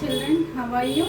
children, how are you?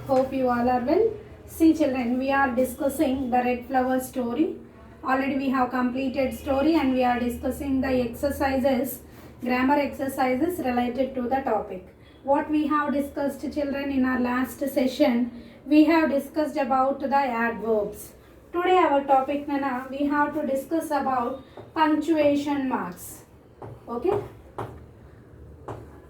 Hope you all are well. See children, we are discussing the red flower story. Already we have completed story and we are discussing the exercises, grammar exercises related to the topic. What we have discussed children in our last session, we have discussed about the adverbs. Today our topic Nana, we have to discuss about punctuation marks. Okay?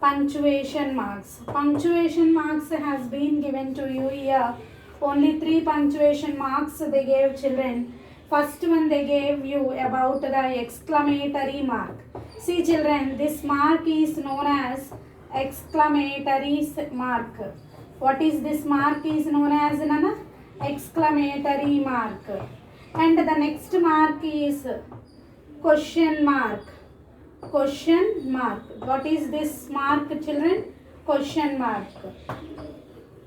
Punctuation marks. Punctuation marks has been given to you here. Only 3 punctuation marks they gave children. First one they gave you about the exclamatory mark. See children, this mark is known as exclamatory mark. What is this mark is known as Nana? Exclamatory mark. And the next mark is question mark. Question mark. What is this mark children? Question mark.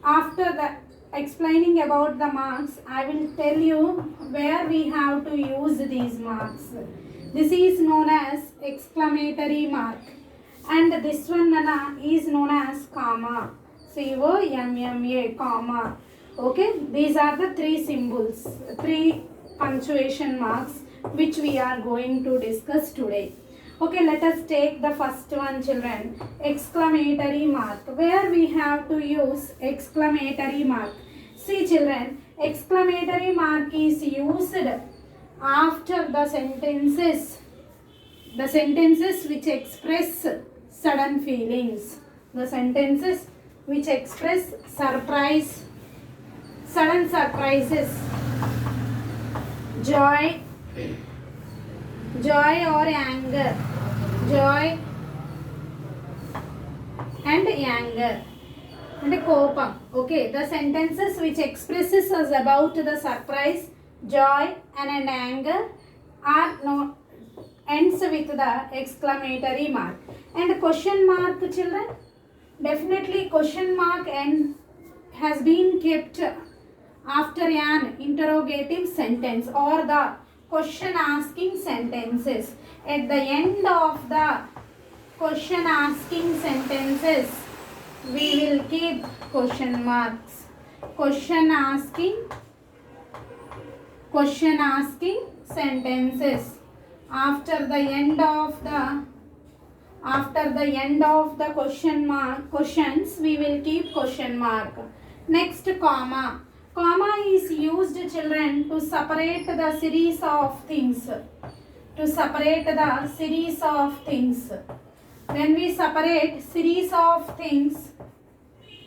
After the explaining about the marks, I will tell you where we have to use these marks. This is known as exclamatory mark and this one Nana is known as comma. C-O-M-M-A, comma. Okay, these are the 3 symbols, 3 punctuation marks which we are going to discuss today. Okay, let us take the first one children, exclamatory mark. Where we have to use exclamatory mark. See children, exclamatory mark is used after the sentences which express sudden feelings. The sentences which express surprise, sudden surprises, joy or anger, joy and anger and kopam. Okay, the sentences which expresses us about the surprise, joy and anger are no ends with the exclamatory mark. And question mark children, definitely question mark and has been kept after an interrogative sentence or the question asking sentences. At the end of the question asking sentences, we will keep question marks. Question asking sentences. After the end of the question mark questions, we will keep question mark. Next, comma. Comma is used children to separate the series of things. To separate the series of things. When we separate series of things,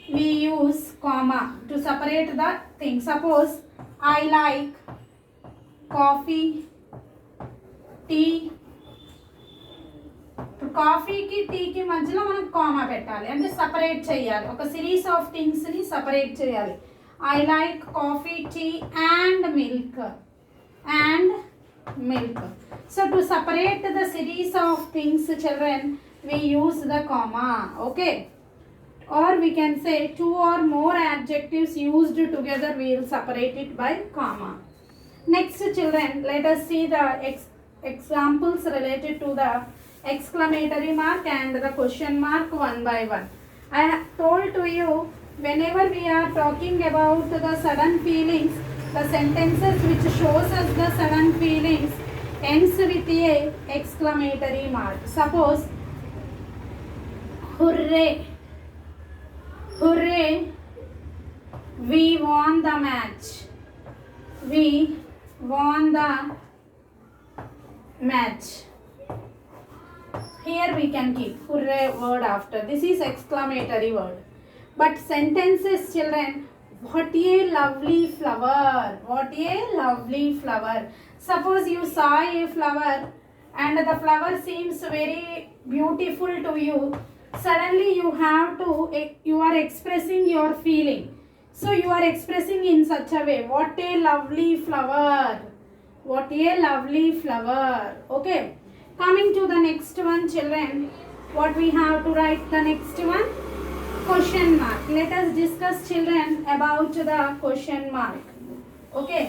we use comma to separate the things. Suppose I like coffee, tea. కాఫీకి టీకి మధ్యలో మనం comma పెట్టాలి అంటే separate చేయాలి. ఒక series of థింగ్స్ని separate చేయాలి. I like coffee, tea and milk. So to separate the series of things children, we use the comma. Okay, or we can say 2 or more adjectives used together, we will separate it by comma. Next children, let us see the examples related to the exclamatory mark and the question mark one by one. I have told to you, whenever we are talking about the sudden feelings, the sentences which shows us the sudden feelings ends with a exclamatory mark. Suppose hooray, hooray, we won the match, we won the match. Here we can keep hooray word after. This is exclamatory word. But sentences children, what a lovely flower, what a lovely flower. Suppose you saw a flower and the flower seems very beautiful to you. Suddenly you are expressing your feeling. So you are expressing in such a way, what a lovely flower, what a lovely flower. Okay, coming to the next one children, what we have to write the next one? Question mark. Let us discuss children about the question mark. Okay,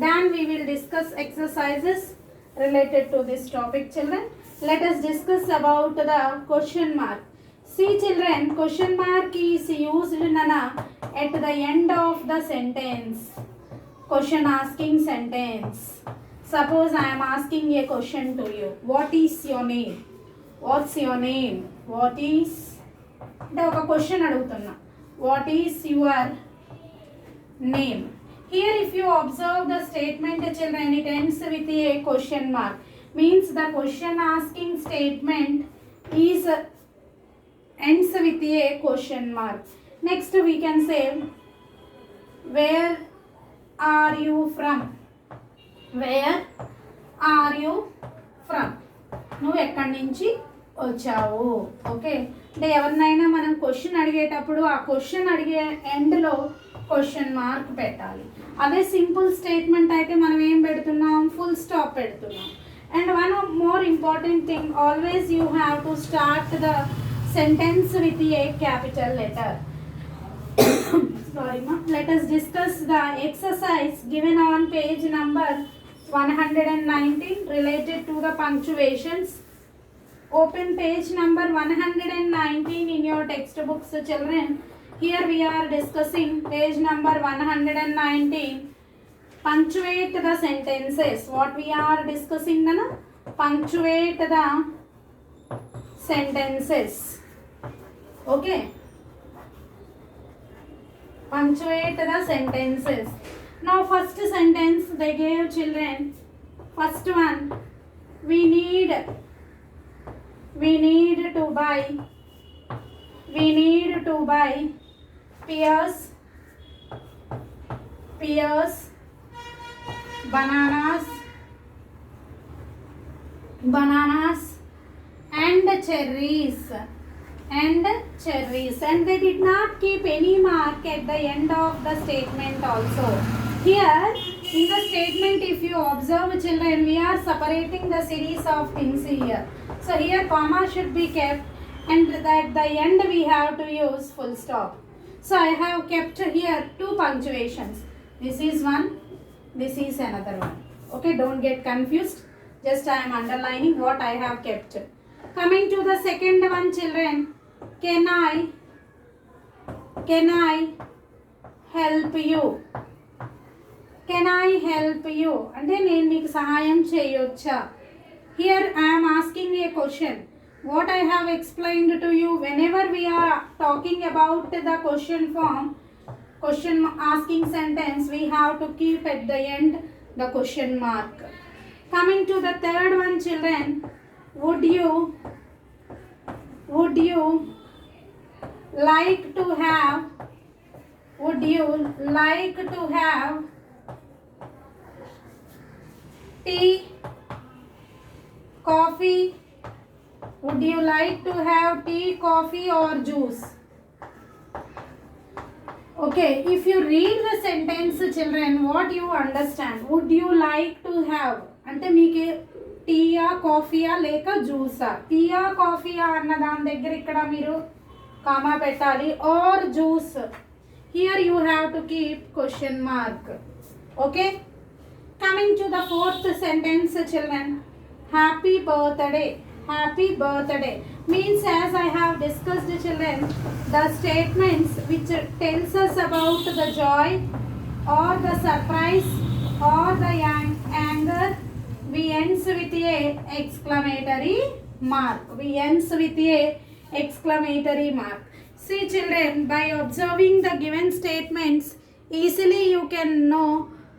then we will discuss exercises related to this topic children. Let us discuss about the question mark. See children, question mark is used nana at the end of the sentence. Question asking sentence. Suppose I am asking a question to you. What is your name? What's your name? What is అంటే ఒక question అడుగుతున్నా. What is your name? Here if you observe the statement children, it ends with a question mark. Means the question asking statement is ends with a question mark. Next we can say, where are you from? Where are you from? నువ్వు ఎక్కడి నుంచి వచ్చావు? Okay, అంటే ఎవరినైనా మనం question అడిగేటప్పుడు ఆ question అడిగే ఎండ్లో క్వశ్చన్ మార్క్ పెట్టాలి. అదే సింపుల్ స్టేట్మెంట్ అయితే మనం ఏం పెడుతున్నాం? ఫుల్ స్టాప్ పెడుతున్నాం. And one more important thing, always you have to start the sentence with a capital letter. Sorry ma. Let us discuss the exercise given on page number 119 related to the punctuations. Open page number 119 in your textbooks children. Here we are discussing page number 119. Punctuate the sentences. What we are discussing nana? Punctuate the sentences. Okay, punctuate the sentences. Now first sentence they gave children. First one, we need to buy pears, bananas and cherries, and they did not keep any mark at the end of the statement also. Here in the statement, if you observe children, we are separating the series of things here. So here comma should be kept, and at the end we have to use full stop. So I have kept here two punctuations. This is one, this is another one. Okay, don't get confused, just I am underlining what I have kept. Coming to the second one children, can I help you? Can I help you? అంటే నేను నీకు సహాయం చేయొచ్చా? Here I am asking a question. What I have explained to you, whenever we are talking about the question form, question asking sentence, we have to keep at the end the question mark. Coming to the third one children, would you like to have tea, coffee? Would you like to have tea, coffee or juice? Okay, if you read the sentence children, what you understand? Would you like to have అంటే మీకు టీయా కాఫీయా లేక జ్యూసా? టీయా కాఫీయా అన్న దాని దగ్గర ఇక్కడ మీరు కామా పెట్టాలి. ఆర్ జ్యూస్, here you have to keep question mark. Okay, coming to the fourth sentence children, happy birthday. Happy birthday means, as I have discussed children, the statements which tells us about the joy or the surprise or the anger, we ends with a exclamatory mark. See children, by observing the given statements, easily you can know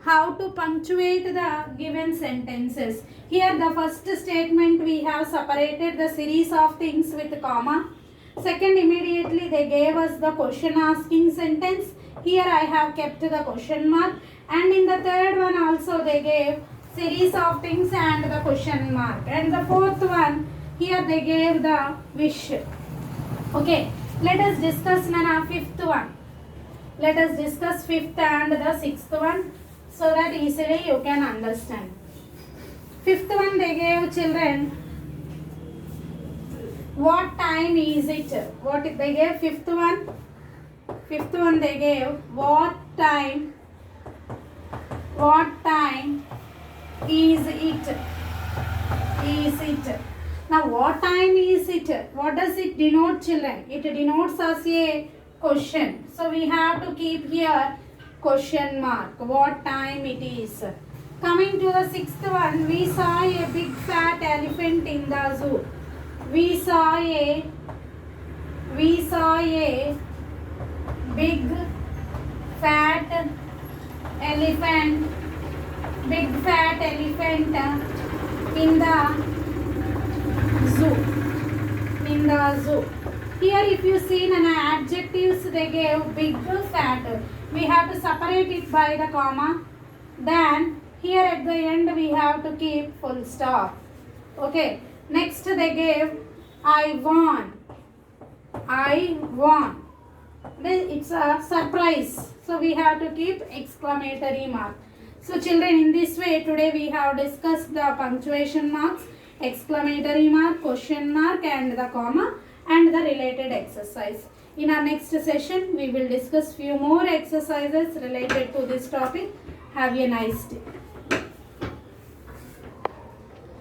how to punctuate the given sentences. Here the first statement we have separated the series of things with comma. Second, immediately they gave us the question asking sentence. Here I have kept the question mark, and in the third one also they gave series of things and the question mark. And the fourth one, here they gave the wish. Okay, let us discuss now fifth one. Let us discuss fifth and the sixth one, so that easily you can understand. Fifth one they gave children, what time is it? What they gave? Fifth one they gave, what time is it? Now what time is it? What does it denote, children? It denotes as a question. So we have to keep here question mark. What time it is? Coming to the sixth one, we saw a big fat elephant in the zoo. We saw a big fat elephant in the zoo. Here if you see an adjectives, they gave big, fat. We have to separate it by the comma. Then here at the end we have to keep full stop. Okay. Next they gave I won. It's a surprise. So we have to keep exclamatory mark. So children, in this way today we have discussed the punctuation marks, exclamatory mark, question mark and the comma and the related exercise. In our next session we will discuss few more exercises related to this topic. Have a nice day.